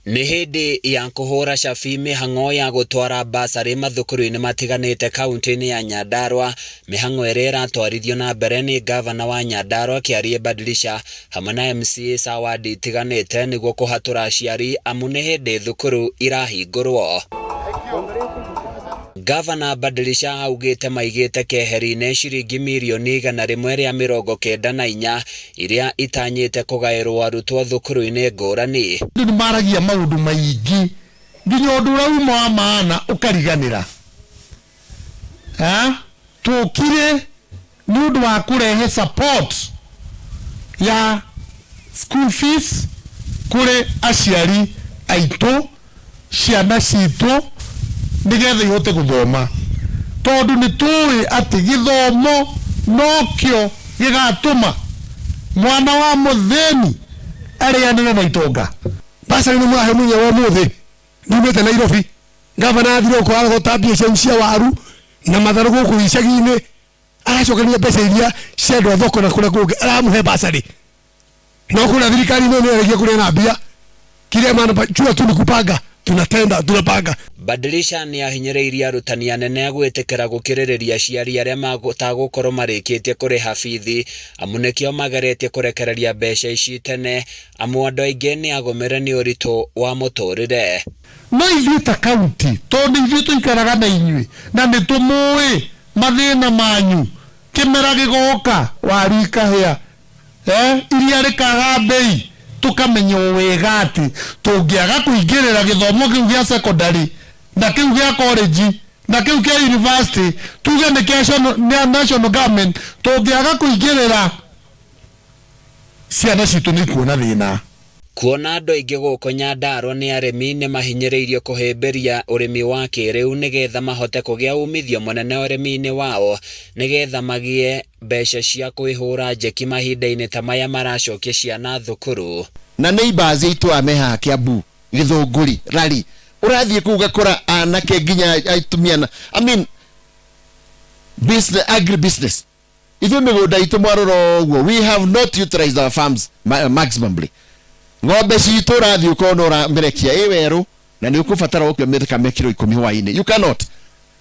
Nĩ hĩndĩ ya kũhũra cabi mĩhang'o ya gũtwara basarĩ mathukuru-inĩ matiganĩte kaunti-inĩ ya Nyandarua, mĩhang'o ĩrĩa ĩratwarithio na mbere nĩ gavana wa Nyandarua Kĩarĩ Badilisha hamwe na MCAs a wadi itiganĩte nĩguo kũhatũra aciari amu nĩ hĩndĩ thukuru irahingũrwo. Gavana Badilisha augĩte maigĩte keheri-inĩ ciringi mirioni 194 iria itanyĩte kũgaĩrwo arutwo thukuru-inĩ ngũrani. Nĩ maragia maũndũ maingĩ nginya ũndũ ũrĩa uma wa maana ũkariganĩra. Tũkire nĩ ũndũ wa kũrehe support ya school fees kũrĩ aciari aitũ, ciana citũ, nĩgetha ihote gũthoma, tondũ nĩ tũĩ atĩ gĩthomo nokĩo gĩgatũma mwana wa mũthĩni arĩanĩre na itonga. Basarĩ nĩ mwahe mũnya wa mũthĩ nyumĩte Nairobi, gavana athire gũkorwo gũtambia cia waru na matharũ gũkũ icagi-inĩ, aracokania mbeca iria ciendwo thoko na kũrĩa kũngĩ aramũhe basarĩ. No kũrĩa thirikari nĩ ĩrĩkia kũrĩa na mbia kile maana chua tu nikupanga tunapanga. Badilisha nĩ ahinyĩrĩirie arutani anene gwĩtĩkĩra gũkirĩrĩria aciari arĩa magũtagukorwo marĩkĩtie kũrĩha bithi amu nĩkĩo mageretie kũrekereria mbeca ici tene amu andũ aingĩ nĩ agũmĩre nĩ ũritũ wa mũtũrĩre. No ithuĩ ta kaunti tondũ ithuĩ tũikaraga na inyuĩ na nĩ tũmũĩ mathĩna manyu, kĩmera gĩgoka waru ikahĩa, iria rĩkaga mbei, tukamenya wega atĩ tũngĩaga kũingĩrĩra gĩthomo kĩu gĩa secondary na kĩu gĩa college na kĩu kĩa university, tuge nĩ kĩa national government, tũngĩaga kũingĩrĩra ciana citũ nĩ kuona thĩna. Kuona andũ aingĩ gũkũ Nyandarua nĩ arĩmi nĩ mahinyĩrĩirio kũhĩmbĩria ũrĩmi wa kĩrĩu nĩgetha mahote kũgĩa umithio mũnene ũrĩmi-inĩ wao, nĩgetha magĩe mbeca cia kwĩhũra njeki mahinda-inĩ ta maya maracokia ciana thukuru. Na neighbors itũ ameha Kiambu, Gĩthũngũri, Rari, ũrathiĩ kũu gakora anake nginya atumia, I mean business, agri business. Ithuĩ mĩgũnda itũ mwarora ũguo, we have not utilized our farms maximally. Ng'ombe citũ ũrathiĩ ũkona ũramerekia werũ na nĩ ũkũbatara gũkĩmĩthika mekiro 10 hwaĩ-inĩ. You cannot.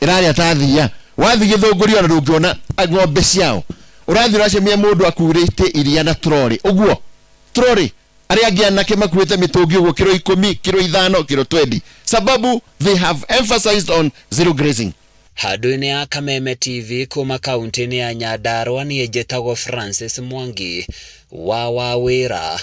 Ĩrarĩa ta thia. Wathiĩ Gĩthũngũri ona ndũngĩona ng'ombe ciao. Ũrathiĩ ũracemia mũndũ akurĩte iria na troli. Ũguo troli arĩa angĩ anake makuĩte mĩtũngi ũguo kiro 10, kiro 5, kiro 20. Sababu they have emphasized on zero grazing. Handũ-inĩ ya Kameme TV kuma kaunti-inĩ ya Nyandarua niĩ njĩtagwo Francis Mwangi wa Wawĩra.